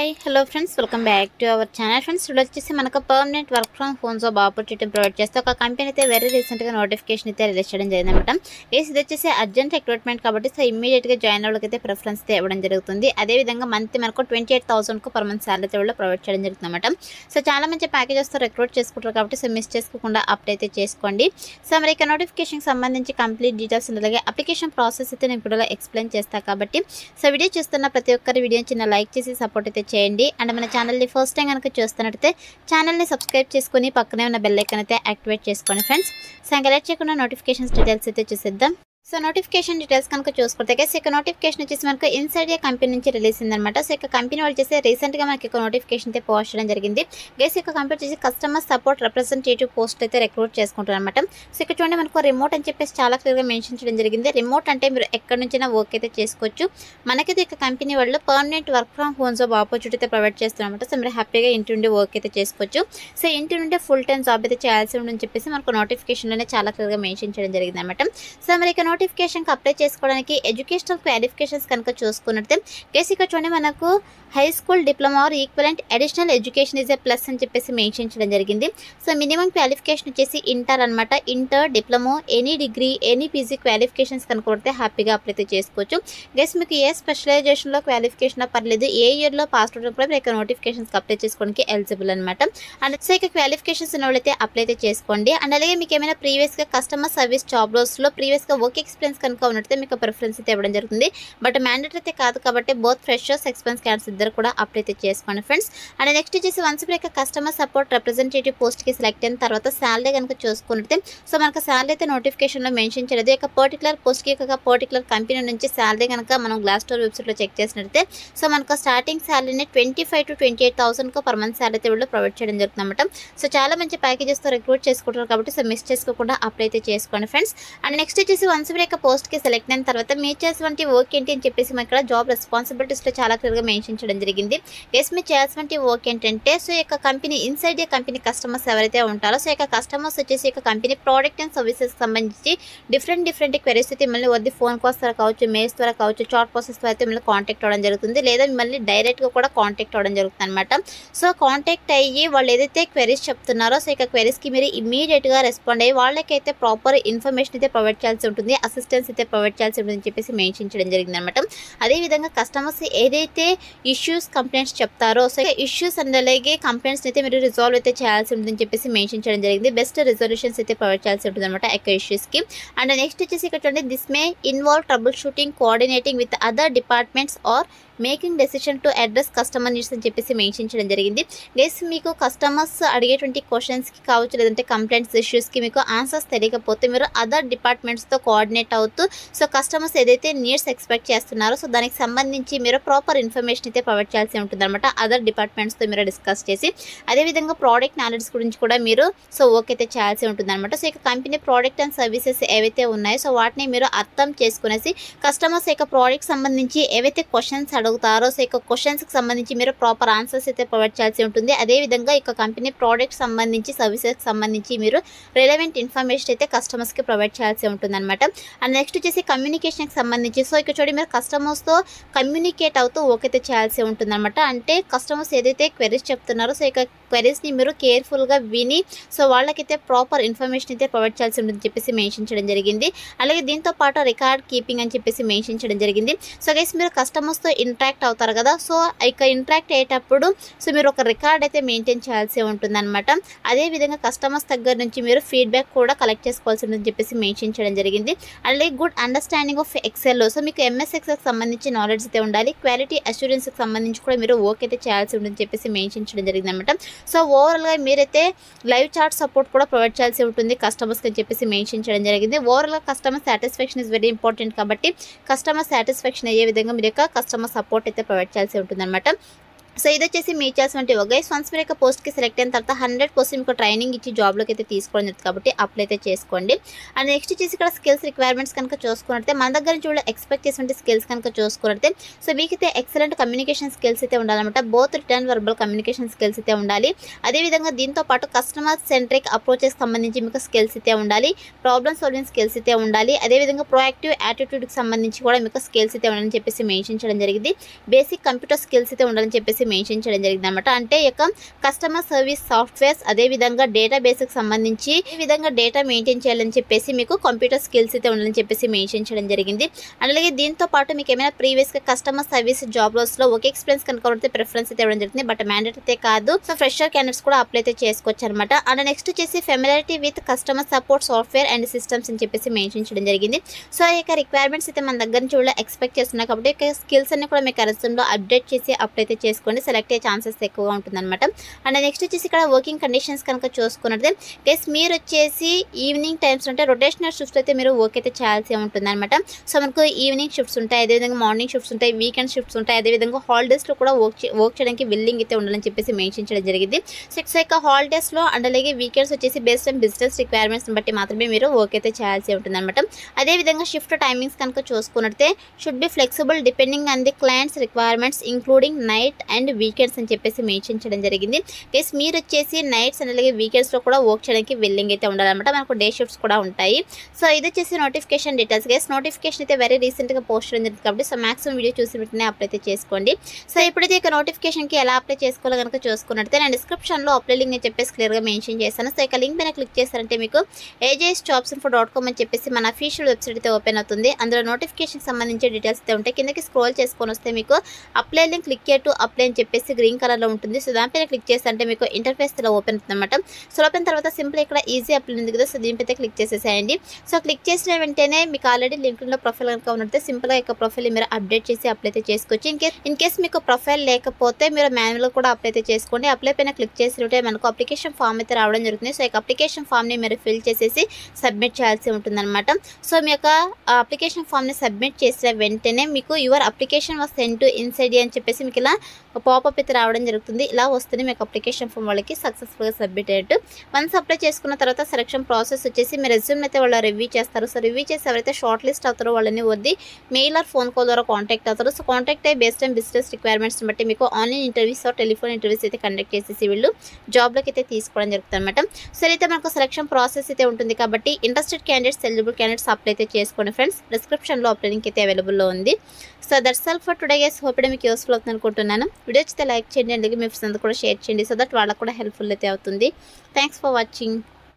Hi hello friends, welcome back to our channel. Friends ఇప్పుడు వచ్చేసి మనకు permanent work from home job opportunity provide చేస్తే ఒక company అయితే వెరీ రీసెంట్గా నోటిఫికేషన్ అయితే రిలీజ్ చేయడం జరిగిందన్నమాట. ఇది వచ్చేసి అర్జెంట్ రిక్రూట్మెంట్ కాబట్టి సో ఇమీడియట్గా జాయిన్ అవ్వడానికి అయితే ప్రిఫరెన్స్ అయితే ఇవ్వడం జరుగుతుంది. అదేవిధంగా మంత్ మనకు 28,000 పర్ మంత్ శాలరీ అయితే ప్రొవైడ్ చేయడం జరుగుతుంది అనమాట. సో చాలా మంచి ప్యాకేజెస్తో రిక్రూట్ చేసుకుంటారు కాబట్టి సో మిస్ చేసుకోకుండా అప్లై అయితే చేసుకోండి. సో మరి ఇక నోటిఫికేషన్కి సంబంధించి కంప్లీట్ డీటెయిల్స్ అలాగే అప్లికేషన్ ప్రాసెస్ అయితే నేను ఇప్పుడు ఎక్స్ప్లెయిన్ చేస్తాను కాబట్టి సో వీడియో చూస్తున్న ప్రతి ఒక్కరి వీడియో చిన్న లైక్ చేసి సపోర్ట్ అయితే చేయండి. అండ్ మన ఛానల్ని ఫస్ట్ టైం కనుక చూస్తున్నట్టయితే ఛానల్ని సబ్స్క్రైబ్ చేసుకుని పక్కనే ఉన్న బెల్ ఐకాన్ అయితే యాక్టివేట్ చేసుకోండి ఫ్రెండ్స్. సో ఇంకా లేట్ చేయకుండా నోటిఫికేషన్స్ డీటెయిల్స్ అయితే చూసేద్దాం. సో నోటిఫికేషన్ డీటెయిల్స్ కనుక చూసుకుంటే గైస్ ఇక నోటిఫికేషన్ వచ్చేసి మనకు ఇన్సైడ్ ఏ కంపెనీ నుంచి రిలీజ్ అయిందనమాట. సో ఇక కంపెనీ వాళ్ళు చేసి రీసెంట్గా మనకి ఒక నోటిఫికేషన్ అయితే పోస్ట్ చేయడం జరిగింది. గైస్ ఇక కంపెనీ చేసి కస్టమర్ సపోర్ట్ రిప్రజెంటేటివ్ పోస్ట్ అయితే రిక్రూట్ చేసుకుంటారు అనమాట. సో ఇక్కడ చూడండి మనకు రిమోట్ అని చెప్పేసి చాలా క్లియర్గా మెన్షన్ చేయడం జరిగింది. రిమోట్ అంటే మీరు ఎక్కడి నుంచైనా వర్క్ అయితే చేసుకోవచ్చు. మనకైతే ఇక కంపెనీ వాళ్ళు permanent work from home job opportunity అయితే ప్రొవైడ్ చేస్తారనమాట. సో మీరు హ్యాపీగా ఇంటి నుండి వర్క్ అయితే చేసుకోవచ్చు. సో ఇంటి నుండి ఫుల్ టైం జాబ్ అయితే చేయాల్సి ఉందని చెప్పేసి మనకు నోటిఫికేషన్లోనే చాలా క్లియర్గా మెన్షన్ చేయడం జరిగింది అనమాట. సో మరి ఇక నోటిఫికేషన్కి అప్లై చేసుకోవడానికి ఎడ్యుకేషనల్ క్వాలిఫికేషన్స్ కనుక చూసుకున్నట్టే కేసు ఇక్కడ చూడండి మనకు high school diploma or equivalent additional education is a plus అని చెప్పేసి మెన్షన్ చేయడం జరిగింది. సో మినిమం క్వాలిఫికేషన్ వచ్చేసి ఇంటర్ అనమాట. Inter, diploma, any degree, any PG qualifications కనుక కొడితే హ్యాపీగా అప్లై చేసుకోవచ్చు. గెస్ మీకు ఏ స్పెషలైజేషన్లో క్వాలిఫికేషన్ పర్లేదు, ఏ ఇయర్లో పాస్ అవుట్ కూడా ఇక నోటిఫికేషన్స్కి అప్లై చేసుకోవడానికి ఎలిజిబుల్ అనమాట. అండ్ సో ఇక క్వాలిఫికేషన్స్ ఉన్న వాళ్ళైతే అప్లై అయితే చేసుకోండి. అండ్ అలాగే మీకు ఏమైనా ప్రీవియస్గా కస్టమర్ సర్వీస్ జాబ్ రోల్స్లో ప్రీవియస్గా వర్క్ ఎక్స్పీరియన్స్ కనుక ఉన్నట్టు మీకు ప్రిఫరెన్స్ అయితే ఇవ్వడం జరుగుతుంది. బట్ మ్యాండేటరీ అయితే కాదు కాబట్టి బోత్ ఫ్రెషర్స్ ఎక్స్పీరియన్స్ క్యాండిడేట్స్ ఇద్దరు కూడా అప్లై అయితే చేసుకోండి ఫ్రెండ్స్. అండ్ నెక్స్ట్ వచ్చేసి once break customer support representative పోస్ట్కి సెలెక్ట్ అయిన తర్వాత శాలరీ కనుక చూసుకున్నట్టే సో మనకు శాలరీ అయితే నోటిఫికేషన్లో మెన్షన్ చేయలేదు. ఇక పర్టికులర్ పోస్ట్కి ఒక పర్టికులర్ కంపెనీ నుంచి శాలరీ కనుక మనం గ్లాస్ డోర్ వెబ్సైట్లో చెక్ చేసినట్లయితే సో మనకు స్టార్టింగ్ శాలరీని 25,000 to 28,000 పర్ మంత్ శాలరీ అయితే ప్రొవైడ్ చేయడం జరుగుతుంది అనమాట. సో చాలా మంచి ప్యాకేజెస్తో రిక్రూట్ చేసుకుంటారు కాబట్టి సో మిస్ చేసుకోకుండా అప్లై అయితే చేసుకోండి ఫ్రెండ్స్. అండ్ నెక్స్ట్ వచ్చేసి వన్స్ బ్రేక్ పోస్ట్కి సెలెక్ట్ అయిన తర్వాత మీరు చేసేటువంటి వర్క్ ఏంటి అని చెప్పేసి మన ఇక్కడ జాబ్ రెస్పాన్సిబిలిటీస్లో చాలా క్లియర్గా మెన్షన్ చేయడం జరిగింది. ఎస్ మీరు చేయాల్సినటువంటి వర్క్ ఏంటంటే సో ఇక కంపెనీ ఇన్సైడ్ ఏ కంపెనీ కస్టమర్స్ ఎవరైతే ఉంటారో సో ఇక కస్టమర్స్ వచ్చేసి ఇక కంపెనీ ప్రోడక్ట్ అండ్ సర్వీసెస్ సంబంధించి డిఫరెంట్ క్వెరీస్ అయితే మిమ్మల్ని వద్ద ఫోన్ కాల్స్ ద్వారా కావచ్చు, మెయిల్స్ ద్వారా కావచ్చు, చాట్ ప్రాసెస్ ద్వారా అయితే మిమ్మల్ని కాంటాక్ట్ అవ్వడం జరుగుతుంది. లేదా మిమ్మల్ని డైరెక్ట్గా కూడా కాంటాక్ట్ అవ్వడం జరుగుతుంది అనమాట. సో కాంటాక్ట్ అయ్యి వాళ్ళు ఏదైతే క్వెరీస్ చెప్తున్నారో సో ఇక క్వెరీస్కి మీరు ఇమీడియట్గా రెస్పాండ్ అయ్యి వాళ్ళకైతే ప్రాపర్ ఇన్ఫర్మేషన్ అయితే ప్రొవైడ్ చేయాల్సి ఉంటుంది, అసిస్టెన్స్ అయితే ప్రొవైడ్ చేయాల్సి ఉంటుంది అని చెప్పేసి మెన్షన్ చేయడం జరిగింది అనమాట. అదేవిధంగా కస్టమర్స్ ఏదైతే ఇష్యూస్ కంప్లైంట్స్ చెప్తారో సో ఇష్యూస్ అండ్ అలాగే కంప్లైంట్స్ అయితే మీరు రిజాల్వ్ అయితే చేయాల్సి ఉంటుందని చెప్పేసి మెన్షన్ చేయడం జరిగింది. బెస్ట్ రిజల్యూషన్స్ అయితే ప్రొవైడ్ చేయాల్సి ఉంటుంది అనమాట యొక్క ఇష్యూస్కి. అండ్ నెక్స్ట్ వచ్చేసి ఇక్కడ చూడండి this may involve troubleshooting, coordinating with other departments or making decision to address customer needs అని చెప్పేసి మెన్షన్ చేయడం జరిగింది. గైస్ మీకు కస్టమర్స్ అడిగేటువంటి క్వశ్చన్స్కి కావచ్చు లేదంటే కంప్లైంట్స్ ఇష్యూస్కి మీకు ఆన్సర్స్ తెలియకపోతే మీరు అదర్ డిపార్ట్మెంట్స్తో కోఆర్డినేట్ అవుతూ సో కస్టమర్స్ ఏదైతే నీడ్స్ ఎక్స్పెక్ట్ చేస్తున్నారో సో దానికి సంబంధించి మీరు ప్రాపర్ ఇన్ఫర్మేషన్ అయితే ప్రొవైడ్ చేయాల్సి ఉంటుంది అనమాట. అదర్ డిపార్ట్మెంట్స్తో మీరు డిస్కస్ చేసి అదేవిధంగా ప్రోడక్ట్ నాలెడ్జ్ గురించి కూడా మీరు సో వర్క్ అయితే చేయాల్సి ఉంటుంది అనమాట. సో ఇక కంపెనీ ప్రోడక్ట్ అండ్ సర్వీసెస్ ఏవైతే ఉన్నాయో సో వాటిని మీరు అర్థం చేసుకునేసి కస్టమర్స్ యొక్క ప్రోడక్ట్ సంబంధించి ఏవైతే క్వశ్చన్స్ అడుగుతారో సో ఇక క్వశ్చన్స్కి సంబంధించి మీరు ప్రాపర్ ఆన్సర్స్ అయితే ప్రొవైడ్ చేయాల్సి ఉంటుంది. అదేవిధంగా ఇక కంపెనీ ప్రోడక్ట్ సంబంధించి సర్వీసెస్కి సంబంధించి మీరు రిలవెంట్ ఇన్ఫర్మేషన్ అయితే కస్టమర్స్కి ప్రొవైడ్ చేయాల్సి ఉంటుంది అనమాట. అండ్ నెక్స్ట్ వచ్చేసి కమ్యూనికేషన్కి సంబంధించి సో ఇక్కడ చూడండి మీరు కస్టమర్స్తో కమ్యూనికేట్ అవుతూ వర్క్ అయితే చేయాల్సి ఉంటుంది అనమాట. అంటే కస్టమర్స్ ఏదైతే క్వెరీస్ చెప్తున్నారో సో ఇక క్వెరీస్ని మీరు కేర్ఫుల్గా విని సో వాళ్ళకైతే ప్రాపర్ ఇన్ఫర్మేషన్ అయితే ప్రొవైడ్ చేయాల్సి ఉంటుందని చెప్పేసి మెన్షన్ చేయడం జరిగింది. అలాగే దీంతో పాటు రికార్డ్ కీపింగ్ అని చెప్పేసి మెన్షన్ చేయడం జరిగింది. సో గైస్ మీరు కస్టమర్స్తో ఇంటరాక్ట్ అవుతారు కదా సో ఇక ఇంటరాక్ట్ అయ్యేటప్పుడు సో మీరు ఒక రికార్డ్ అయితే మెయింటైన్ చేయాల్సి ఉంటుంది అనమాట. అదేవిధంగా కస్టమర్స్ దగ్గర నుంచి మీరు ఫీడ్బ్యాక్ కూడా కలెక్ట్ చేసుకోవాల్సి ఉంటుందని చెప్పేసి మెన్షన్ చేయడం జరిగింది. అలాగే good understanding of Excel so మీకు ఎంఎస్ ఎక్సెల్కి సంబంధించి నాలెడ్జ్ అయితే ఉండాలి. క్వాలిటీ అష్యూరెన్స్కి సంబంధించి కూడా మీరు వర్క్ అయితే చేయాల్సి ఉంటుందని చెప్పేసి మెన్షన్ చేయడం జరిగింది అనమాట. సో ఓవరాల్గా మీరైతే లైవ్ చాట్ సపోర్ట్ కూడా ప్రొవైడ్ చేయాల్సి ఉంటుంది కస్టమర్స్కి అని చెప్పేసి మెన్షన్ చేయడం జరిగింది. ఓవరాల్గా customer satisfaction is very important కాబట్టి కస్టమర్ సాటిస్ఫాక్షన్ అయ్యే విధంగా మీరు యొక్క కస్టమర్ సపోర్ట్ అయితే ప్రొవైడ్ చేయాల్సి ఉంటుంది అనమాట. సో ఇది వచ్చేసి మీ చేసినటువంటి గైస్ వన్స్ మీరు యొక్క పోస్ట్కి సెలెక్ట్ అయిన తర్వాత 100% మీకు ట్రైనింగ్ ఇచ్చి జాబ్లోకి అయితే తీసుకోవడం జరుగుతుంది కాబట్టి అప్లై అయితే చేసుకోండి. అండ్ నెక్స్ట్ వచ్చేసి ఇక్కడ స్కిల్స్ రిక్వైర్మెంట్స్ కనుక చూసుకున్నట్టే మన దగ్గర నుంచి కూడా ఎక్స్పెక్ట్ చేసినటువంటి స్కిల్స్ కనుక చూసుకున్నట్టే సో మీకైతే ఎక్సలెంట్ కమ్యూనికేషన్ స్కిల్స్ అయితే ఉండాలన్నమాట. Both return verbal communication skills అయితే ఉండాలి. అదేవిధంగా దీంతో పాటు కస్టమర్ సెంట్రిక్ అప్రోచెస్ సంబంధించి మీకు స్కిల్స్ అయితే ఉండాలి. ప్రాబ్లమ్ సాల్వింగ్ స్కిల్స్ అయితే ఉండాలి. అదేవిధంగా ప్రోయాక్టివ్ యాటిట్యూడ్కి సంబంధించి కూడా మీకు స్కిల్స్ అయితే ఉండాలని చెప్పేసి మెన్షన్ చేయడం జరిగింది. బేసిక్ కంప్యూటర్ స్కిల్స్ అయితే ఉండాలని చెప్పేసి చెప్పేసి మెన్షన్ చేయడం జరిగింది అనమాట. అంటే ఈ యొక్క కస్టమర్ సర్వీస్ సాఫ్ట్వేర్స్ అదేవిధంగా డేటాబేస్కి సంబంధించి ఈ విధంగా డేటా మెయింటైన్ చేయాలని చెప్పేసి మీకు కంప్యూటర్ స్కిల్స్ అయితే ఉండాలని చెప్పేసి మెన్షన్ చేయడం జరిగింది. అలాగే దీంతో పాటు మీకు ఏమైనా ప్రీవియస్గా కస్టమర్ సర్వీస్ జాబ్ రోల్స్లో ఒక ఎక్స్పీరియన్స్ కనుక ఉంటే ప్రిఫరెన్స్ అయితే ఇవ్వడం జరుగుతుంది. బట్ మ్యాండేట్ అయితే కాదు. సో ఫ్రెషర్ క్యాండిడేట్స్ కూడా అప్లై అయితే చేసుకోవచ్చు అనమాట. అండ్ నెక్స్ట్ వచ్చేసి familiarity with customer support software and systems అని చెప్పేసి మెన్షన్ చేయడం జరిగింది. సో ఈ యొక్క రిక్వైర్మెంట్స్ అయితే మన దగ్గర నుంచి కూడా ఎక్స్పెక్ట్ చేస్తున్నాయి కాబట్టి ఇక స్కిల్స్ అన్ని కూడా మీకు రెజ్యూమ్లో అప్డేట్ చేసి అప్లై అయితే చేసుకోండి. సెలెక్ట్ అయ్యే ఛాన్సెస్ ఎక్కువగా ఉంటుందన్నమాట. అండ్ నెక్స్ట్ వచ్చేసి ఇక్కడ వర్కింగ్ కండిషన్స్ కనుక చూసుకున్నట్లయితే గైస్ మీరు వచ్చేసి ఈవినింగ్ టైమ్స్ అంటే రొటేషనల్ షిఫ్ట్స్ అయితే మీరు వర్క్ అయితే చేయాల్సి ఉంటుంది అనమాట. సో మనకు ఈవినింగ్ షిఫ్ట్స్ ఉంటాయి, అదేవిధంగా మార్నింగ్ షిఫ్ట్స్ ఉంటాయి, వీకెండ్ షిఫ్ట్స్ ఉంటాయి, అదేవిధంగా హాలిడేస్లో కూడా వర్క్ చేయడానికి విల్లింగ్ అయితే ఉండాలని చెప్పేసి మెన్షన్ చేయడం జరిగింది. సో ఇక హాలిడేస్లో అండ్ అలాగే వీకెండ్స్ వచ్చేసి బేస్డ్ ఆన్ బిజినెస్ రిక్వైర్మెంట్స్ని బట్టి మాత్రమే మీరు వర్క్ అయితే చేయాల్సి ఉంటుంది అనమాట. అదేవిధంగా షిఫ్ట్ టైమింగ్స్ కనుక చూసుకున్నట్టే should be flexible depending on the clients requirements including night and weekends అని చెప్పేసి మెన్షన్ చేయడం జరిగింది. కేస్ మీరు వచ్చేసి నైట్స్ అండ్ అలాగే వీకెండ్స్లో కూడా వర్క్ చేయడానికి విల్లింగ్ అయితే ఉండాలన్నమాట. మనకు డే షిఫ్ట్స్ కూడా ఉంటాయి. సో ఇది వచ్చేసి నోటిఫికేషన్ డీటెయిల్స్ గైస్. నోటిఫికేషన్ అయితే వెరీ రీసెంట్గా పోస్ట్ చేయడం జరిగింది కాబట్టి సో మాక్సిమం వీడియో చూసి వెంటనే అప్లై అయితే చేసుకోండి. సో ఇప్పుడైతే ఇక నోటిఫికేషన్కి ఎలా అప్లై చేసుకోవాలో కనుక చూసుకున్నట్లయితే నేను డిస్క్రిప్షన్లో అప్లై లింక్ అని చెప్పేసి క్లియర్గా మెన్షన్ చేశాను. సో ఇక లింక్ పైన క్లిక్ చేస్తారంటే మీకు ajsjobsinfo.com అని చెప్పేసి మన అఫీషియల్ వెబ్సైట్ అయితే ఓపెన్ అవుతుంది. అందులో నోటిఫికేషన్ సంబంధించి డీటెయిల్స్ అయితే ఉంటాయి. కిందకి స్క్రోల్ చేసుకొని వస్తే మీకు apply link click to apply అని చెప్పేసి గ్రీన్ కలర్లో ఉంటుంది. సో దానిపైన క్లిక్ చేస్తారంటే మీకు ఇంటర్ఫేస్ ఇలా ఓపెన్ అవుతుంది అనమాట. సో ఓపెన్ తర్వాత సింపుల్ ఇక్కడ ఈజీ అప్లై ఉంది కదా, సో దీనిపైతే క్లిక్ చేసేసేయండి. సో క్లిక్ చేసిన వెంటనే మీకు ఆల్రెడీ లింక్డ్ఇన్లో ప్రొఫైల్ కనుక ఉన్నట్లయితే సింపుల్గా యొక్క ప్రొఫైల్ మీరు అప్డేట్ చేసి అప్లై అయితే చేసుకోవచ్చు. ఇన్ కేస్ మీకు ప్రొఫైల్ లేకపోతే మీరు మాన్యువల్గా కూడా అప్లై అయితే చేసుకోండి. అప్లై పైన క్లిక్ చేసినట్టే మనకు అప్లికేషన్ ఫామ్ అయితే రావడం జరుగుతుంది. సో ఈ అప్లికేషన్ ఫామ్ని మీరు ఫిల్ చేసేసి సబ్మిట్ చేయాల్సి ఉంటుందన్నమాట. సో మీ యొక్క అప్లికేషన్ ఫామ్ని సబ్మిట్ చేసిన వెంటనే మీకు your application was send to inside అని చెప్పేసి మీకు ఇలా పాపప్ అయితే రావడం జరుగుతుంది. ఇలా వస్తుంది మీకు అప్లికేషన్ ఫామ్ వాళ్ళకి సక్సెస్ఫుల్గా సబ్మిట్ అయ్యేట్టు. వన్స్ అప్లై చేసుకున్న తర్వాత సెలక్షన్ ప్రాసెస్ వచ్చేసి మీ రెజ్యూమ్ అయితే వాళ్ళు రివ్యూ చేస్తారు. సో రివ్యూ చేసి ఎవరైతే షార్ట్ లిస్ట్ అవుతారో వాళ్ళని వద్ది మెయిల్ ఆర్ ఫోన్ కాల్ ద్వారా కాంటాక్ట్ అవుతారు. సో కాంటాక్ట్ అయ్యి బేస్డ్ ఆన్ బిజినెస్ రిక్వైర్మెంట్స్ని బట్టి మీకు online interviews or telephone interviews అయితే కండక్ట్ చేసేసి వీళ్ళు జాబ్లోకి అయితే తీసుకోవడం జరుగుతుంది అనమాట. సో అయితే మనకు సెలక్షన్ ప్రాసెస్ అయితే ఉంటుంది కాబట్టి interested candidates eligible candidates apply అయితే చేసుకోండి ఫ్రెండ్స్. డిస్క్రిప్షన్లో అప్లై లింక్ అయితే అవైలబుల్లో ఉంది. So that's all for today guys. Hope మీకు యూస్ఫుల్ అవుతుంది అనుకుంటున్నాను. వీడియో అయితే లైక్ చేయండి, అలాగే మీ ఫ్రెండ్స్ కూడా షేర్ చేయండి సో దట్ వాళ్ళకు కూడా హెల్ప్ఫుల్ అయితే అవుతుంది. Thanks for watching.